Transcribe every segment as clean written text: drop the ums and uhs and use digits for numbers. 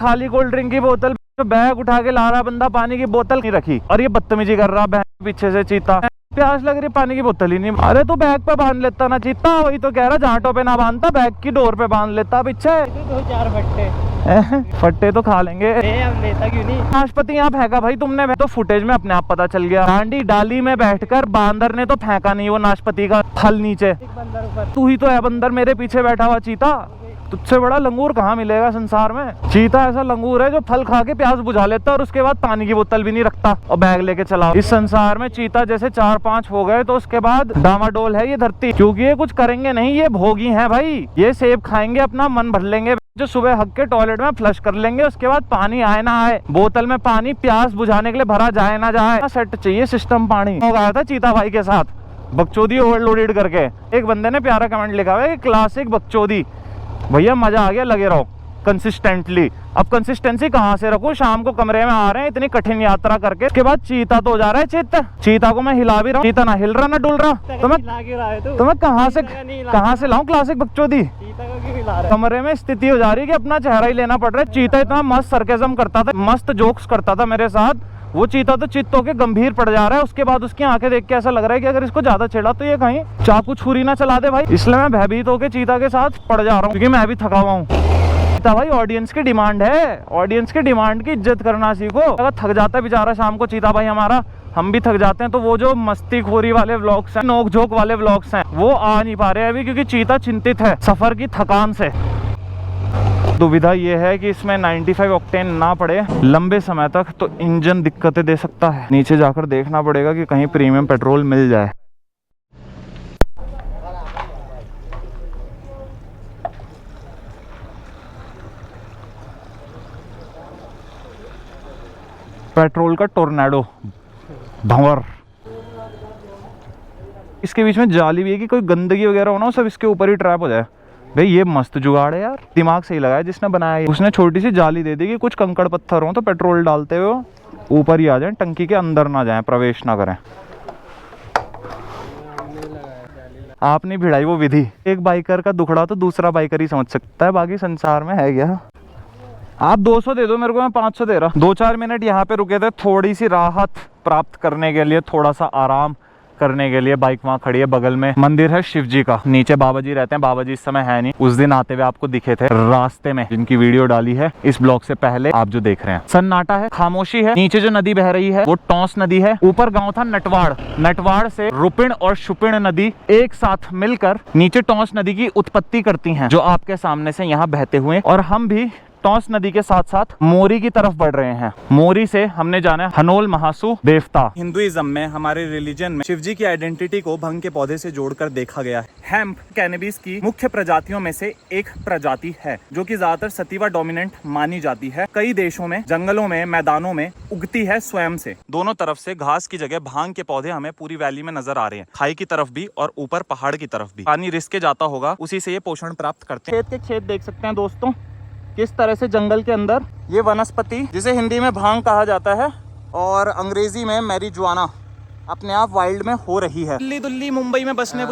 खाली cold drink की बोतल, बैग उठा के ला रहा बंदा, पानी की बोतल नहीं रखी और ये बदतमीजी कर रहा बहन पीछे से चीता। प्यास लग रही, पानी की बोतल ही नहीं। अरे तू बैग पे बांध लेता ना चीता, वही तो कह रहा, जांटों पे ना बांधता, बैग की डोर पे बांध लेता पीछे। 2-4 फट्टे फट्टे तो खा लेंगे। अब लेता क्यों नहीं? नाशपति यहाँ फेंका भाई तुमने, तो फुटेज में अपने आप पता चल गया। डांडी डाली में बैठकर बांदर ने तो फेंका नहीं वो नाशपति का फल नीचे। बंदर ऊपर, तू ही तो है बंदर मेरे पीछे बैठा हुआ चीता। तुझसे बड़ा लंगूर कहाँ मिलेगा संसार में। चीता ऐसा लंगूर है जो फल खा के प्यास बुझा लेता है और उसके बाद पानी की बोतल भी नहीं रखता और बैग लेके चला। इस संसार में चीता जैसे 4-5 हो गए तो उसके बाद डामाडोल है ये धरती, क्योंकि ये कुछ करेंगे नहीं, ये भोगी हैं भाई। ये सेब खाएंगे, अपना मन भर लेंगे, जो सुबह हक के टॉयलेट में फ्लश कर लेंगे, उसके बाद पानी आए ना आए, बोतल में पानी प्यास बुझाने के लिए भरा जाए ना जाए, सेट चाहिए सिस्टम पानी। हो गया था चीता भाई के साथ बकचोदी ओवरलोडेड करके। एक बंदे ने प्यारा कमेंट लिखा हुआ है कि क्लासिक बकचोदी। भैया मजा आ गया, लगे रहो कंसिस्टेंटली। अब कंसिस्टेंसी कहाँ से रखूं, शाम को कमरे में आ रहे हैं इतनी कठिन यात्रा करके, उसके बाद चीता तो हो जा रहा है चित्त। चीता को मैं हिला भी रहा हूँ, चीता ना हिल रहा ना डुल रहा, तो मैं कहाँ से लाऊं क्लासिक बकचोदी। कमरे में स्थिति हो जा रही है कि अपना चेहरा ही लेना पड़ रहा है। चीता इतना मस्त सरकेज़म करता था, मस्त जोक्स करता था मेरे साथ, वो चीता तो चित्त होके गंभीर पड़ जा रहा है। उसके बाद उसकी आंखें देख के ऐसा लग रहा है कि अगर इसको ज्यादा छेड़ा तो ये कहीं चाकू छुरी ना चला दे भाई। इसलिए मैं भयभीत होके चीता के साथ पड़ जा रहा हूँ, क्योंकि मैं भी थका हुआ हूँ। चीता भाई ऑडियंस की डिमांड है, ऑडियंस की डिमांड की इज्जत करना सीखो। अगर थक जाता है बेचारा शाम को चीता भाई हमारा, हम भी थक जाते हैं, तो वो जो मस्तीखोरी वाले व्लॉग्स हैं, नोक झोंक वाले व्लॉग्स हैं, वो आ नहीं पा रहे अभी, क्योंकि चीता चिंतित है सफर की थकान से। दुविधा ये है कि इसमें 95 ऑक्टेन ना पड़े लंबे समय तक, तो इंजन दिक्कतें दे सकता है। नीचे जाकर देखना पड़ेगा कि कहीं प्रीमियम पेट्रोल मिल जाए। पेट्रोल का टोर्नेडो भंवर। इसके बीच में जाली भी है कि कोई गंदगी वगैरह हो ना, सब इसके ऊपर ही ट्रैप हो जाए। भाई ये मस्त जुगाड़ है यार, दिमाग सही लगाया जिसने बनाया है। उसने छोटी सी जाली दे दी कि कुछ कंकड़ पत्थर हो तो पेट्रोल डालते हुए ऊपर ही आ जाए, टंकी के अंदर ना जाए, प्रवेश ना करें। आपने भिड़ाई वो विधि। एक बाइकर का दुखड़ा तो दूसरा बाइकर ही समझ सकता है, बाकी संसार में है क्या। आप 200 दे दो मेरे को, मैं 500 दे रहा। 2-4 मिनट यहाँ पे रुके थे थोड़ी सी राहत प्राप्त करने के लिए, थोड़ा सा आराम करने के लिए। बाइक वहाँ खड़ी है, बगल में मंदिर है शिव जी का, नीचे बाबा जी रहते हैं। बाबा जी इस समय है नहीं, उस दिन आते हुए आपको दिखे थे रास्ते में, जिनकी वीडियो डाली है इस ब्लॉग से पहले। आप जो देख रहे हैं सन्नाटा है, खामोशी है। नीचे जो नदी बह रही है वो टॉस नदी है। ऊपर गांव था नटवाड़, नटवाड़ से रुपिण और शुपिण नदी एक साथ मिलकर नीचे टॉस नदी की उत्पत्ति करती है, जो आपके सामने से यहाँ बहते हुए। और हम भी टॉस नदी के साथ साथ मोरी की तरफ बढ़ रहे हैं। मोरी से हमने जाना है हनोल महासु देवता। हिंदुइज्म में, हमारे रिलीजन में, शिव जी की आइडेंटिटी को भंग के पौधे से जोड़कर देखा गया है। हेम्प कैनबिस की मुख्य प्रजातियों में से एक प्रजाति है, जो कि ज्यादातर सतीवा डोमिनेंट मानी जाती है। कई देशों में, जंगलों में, मैदानों में उगती है स्वयं से। दोनों तरफ से घास की जगह भांग के पौधे हमें पूरी वैली में नजर आ रहे हैं, खाई की तरफ भी और ऊपर पहाड़ की तरफ भी। पानी रिस के जाता होगा, उसी से ये पोषण प्राप्त करते हैं। खेत के खेत देख सकते हैं दोस्तों, किस तरह से जंगल के अंदर ये वनस्पति, जिसे हिंदी में भांग कहा जाता है और अंग्रेजी में मैरिजुआना, अपने आप वाइल्ड में हो रही है। दिल्ली दुल्ली मुंबई में बसने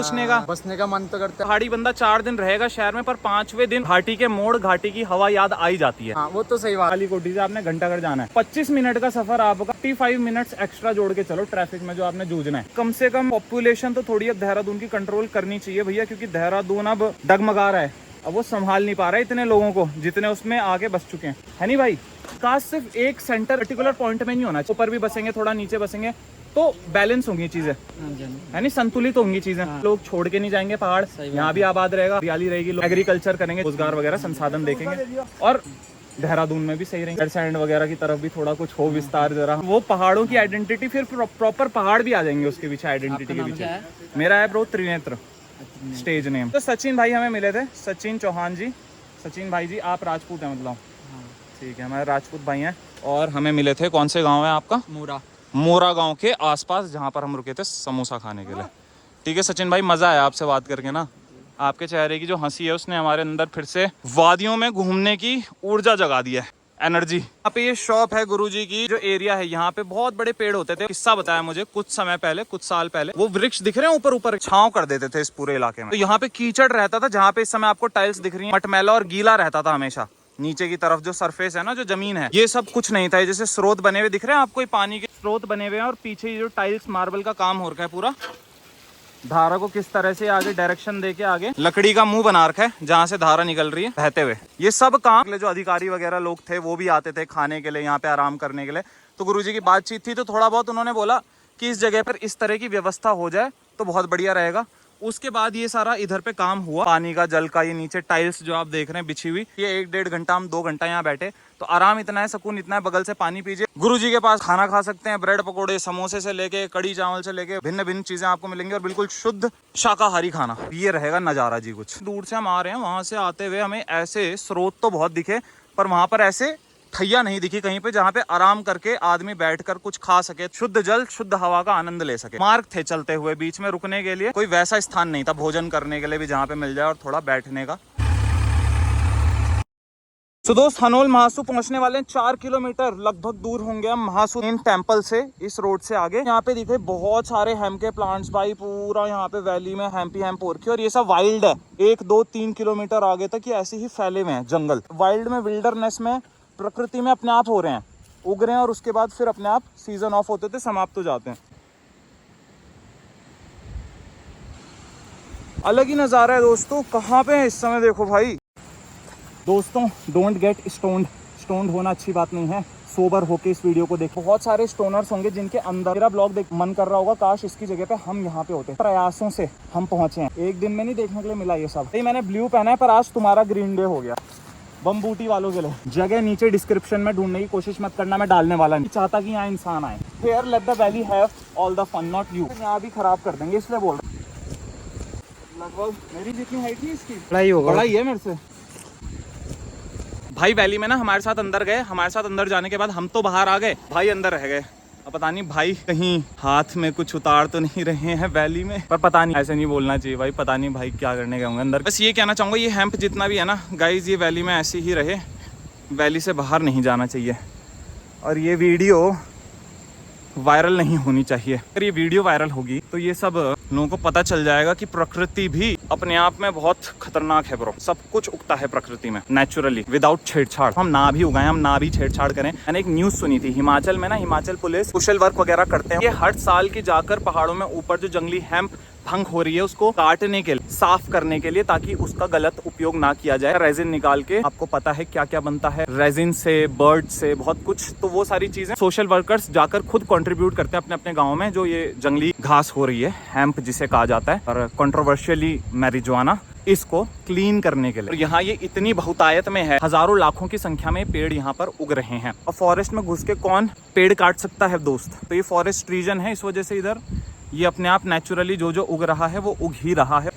का मन तो करता है। पहाड़ी बंदा 4 दिन रहेगा शहर में, पर 5वें दिन घाटी के मोड़, घाटी की हवा याद आई जाती है। वो तो सही बात। कालीकोटी से आपने घंटाघर जाना है, 25 मिनट का सफर आपका 45 मिनट एक्स्ट्रा जोड़ के चलो ट्रैफिक में जो आपने जूझना है। कम से कम पॉपुलेशन तो थोड़ी अब देहरादून की कंट्रोल करनी चाहिए भैया, क्योंकि देहरादून अब डगमगा रहा है। अब वो संभाल नहीं पा रहा है इतने लोगों को जितने उसमें आगे बस चुके हैं, है नहीं भाई। काश सिर्फ एक सेंटर पर्टिकुलर पॉइंट में नहीं होना चाहिए, ऊपर भी बसेंगे थोड़ा नीचे बसेंगे तो बैलेंस होंगी चीजें, है नहीं, संतुलित होंगी चीजें। लोग छोड़ के नहीं जाएंगे पहाड़, यहाँ भी आबाद रहेगा, हरियाली रहेगी, लोग एग्रीकल्चर करेंगे, रोजगार वगैरह संसाधन देखेंगे, और देहरादून में भी सही रहेंगे। सैंड वगैरह की तरफ भी थोड़ा कुछ हो विस्तार जरा, वो पहाड़ों की आइडेंटिटी, फिर प्रॉपर पहाड़ भी आ जाएंगे उसके पीछे, आइडेंटिटी के पीछे। मेरा है ब्रो त्रिनेत्र, स्टेज नेम। तो सचिन भाई हमें मिले थे, सचिन चौहान जी। सचिन भाई जी आप राजपूत हैं मतलब? ठीक है, हमारे राजपूत भाई हैं। और हमें मिले थे, कौन से गांव है आपका? मोरा गांव के आसपास, जहां पर हम रुके थे समोसा खाने के लिए। ठीक है सचिन भाई, मजा आया आपसे बात करके ना। आपके चेहरे की जो हंसी है उसने हमारे अंदर फिर से वादियों में घूमने की ऊर्जा जगा दी है, एनर्जी। यहाँ पे ये शॉप है गुरुजी की, जो एरिया है यहाँ पे बहुत बड़े पेड़ होते थे। किस्सा बताया मुझे कुछ समय पहले, कुछ साल पहले, वो वृक्ष दिख रहे हैं ऊपर ऊपर, छांव कर देते थे इस पूरे इलाके में। तो यहाँ पे कीचड़ रहता था, जहाँ पे इस समय आपको टाइल्स दिख रही है, मटमैला और गीला रहता था हमेशा। नीचे की तरफ जो सरफेस है ना, जो जमीन है, ये सब कुछ नहीं था। जैसे स्रोत बने हुए दिख रहे हैं आपको, पानी के स्रोत बने हुए हैं, और पीछे ये जो टाइल्स मार्बल का काम हो रखा है पूरा, धारा को किस तरह से आगे डायरेक्शन देके आगे लकड़ी का मुंह बना रखा है जहाँ से धारा निकल रही है बहते हुए। ये सब काम जो अधिकारी वगैरह लोग थे वो भी आते थे खाने के लिए, यहाँ पे आराम करने के लिए। तो गुरुजी की बातचीत थी, तो थोड़ा बहुत उन्होंने बोला कि इस जगह पर इस तरह की व्यवस्था हो जाए तो बहुत बढ़िया रहेगा। उसके बाद ये सारा इधर पे काम हुआ, पानी का, जल का, ये नीचे टाइल्स जो आप देख रहे हैं बिछी हुई, ये 1-1.5 घंटा हम 2 घंटा यहाँ बैठे, तो आराम इतना है, सुकून इतना है, बगल से पानी पीजिए। गुरुजी के पास खाना खा सकते हैं, ब्रेड पकोड़े, समोसे से लेके कड़ी चावल से लेके भिन्न भिन्न चीजें आपको मिलेंगी, और बिल्कुल शुद्ध शाकाहारी खाना। ये रहेगा नजारा जी। कुछ दूर से हम आ रहे हैं, वहां से आते हुए हमें ऐसे स्रोत तो बहुत दिखे, पर वहां पर ऐसे ठैया नहीं दिखी कहीं पे जहाँ पे आराम करके आदमी बैठकर कुछ खा सके, शुद्ध जल शुद्ध हवा का आनंद ले सके। मार्ग थे चलते हुए, बीच में रुकने के लिए कोई वैसा स्थान नहीं था भोजन करने के लिए भी जहाँ पे मिल जाए और थोड़ा बैठने का। तो दोस्त, हनोल महासू पहुंचने वाले हैं। 4 किलोमीटर लगभग दूर होंगे हम महासू मेन टेम्पल से, इस रोड से आगे। यहाँ पे दिखे बहुत सारे हेम्प के प्लांट्स भाई, पूरा यहाँ पे वैली में हेम्प ही हेम्प हो रखी है, और ये सब वाइल्ड है। 1, 2, 3 किलोमीटर आगे तक ये ऐसे ही फैले हुए हैं जंगल। वाइल्ड में, विल्डरनेस में, प्रकृति में अपने आप हो रहे हैं, उग रहे हैं, और उसके बाद फिर अपने आप सीजन ऑफ होते थे, समाप्त हो जाते हैं। अलग ही नज़ारा है दोस्तों। कहाँ पे है इस समय देखो भाई। दोस्तों, डोंट गेट स्टोन्ड होना अच्छी बात नहीं है, सोबर होके इस वीडियो को देखो। बहुत सारे स्टोनर्स होंगे जिनके अंदर मेरा ब्लॉग देख मन कर रहा होगा काश इसकी जगह पे हम यहाँ पे होते। प्रयासों से हम पहुंचे हैं, एक दिन में नहीं देखने के लिए मिला ये सब। मैंने ब्लू पहना है, पर आज तुम्हारा ग्रीन डे हो गया बम बूटी वालों के लिए। जगह नीचे डिस्क्रिप्शन में ढूंढने की कोशिश मत करना, मैं डालने वाला नहीं चाहता कि यहाँ इंसान आए। Here let the valley have all the fun, not you। यहाँ भी खराब कर देंगे, इसलिए बोल रहा हूँ। लगभग मेरी जितनी हाइट है इसकी, बड़ा ही है मेरे से भाई। वैली में ना हमारे साथ अंदर गए, हमारे साथ अंदर जाने के बाद हम तो बाहर आ गए, भाई अंदर रह गए। अब पता नहीं भाई कहीं हाथ में कुछ उतार तो नहीं रहे हैं वैली में, पर पता नहीं, ऐसे नहीं बोलना चाहिए भाई, पता नहीं भाई क्या करने गए होंगे अंदर। बस ये कहना चाहूँगा, ये हेम्प जितना भी है ना गाइज, ये वैली में ऐसे ही रहे, वैली से बाहर नहीं जाना चाहिए, और ये वीडियो वायरल नहीं होनी चाहिए। अगर ये वीडियो वायरल होगी तो ये सब लोगों को पता चल जाएगा कि प्रकृति भी अपने आप में बहुत खतरनाक है ब्रो। सब कुछ उगता है प्रकृति में नेचुरली, विदाउट छेड़छाड़। हम ना भी उगाएं, हम ना भी छेड़छाड़ करें। मैंने एक न्यूज सुनी थी, हिमाचल में ना, हिमाचल पुलिस सोशल वर्क वगैरह करते हैं, ये हर साल की जाकर पहाड़ों में ऊपर जो जंगली हेम्प भंग हो रही है उसको काटने के लिए, साफ करने के लिए, ताकि उसका गलत उपयोग ना किया जाए। रेजिन निकाल के, आपको पता है क्या क्या बनता है रेजिन से, बर्ड से, बहुत कुछ। तो वो सारी चीजें सोशल वर्कर्स जाकर खुद कंट्रीब्यूट करते हैं अपने अपने गाँव में, जो ये जंगली घास हो रही है, हेम्प जिसे कहा जाता है, और कंट्रोवर्शियली मैरिजुआना, इसको क्लीन करने के लिए। और यहाँ ये इतनी बहुतायत में है, हजारों लाखों की संख्या में पेड़ यहाँ पर उग रहे हैं। और फॉरेस्ट में घुस के कौन पेड़ काट सकता है दोस्त? तो ये फॉरेस्ट रीजन है, इस वजह से इधर ये अपने आप नेचुरली जो जो उग रहा है वो उग ही रहा है।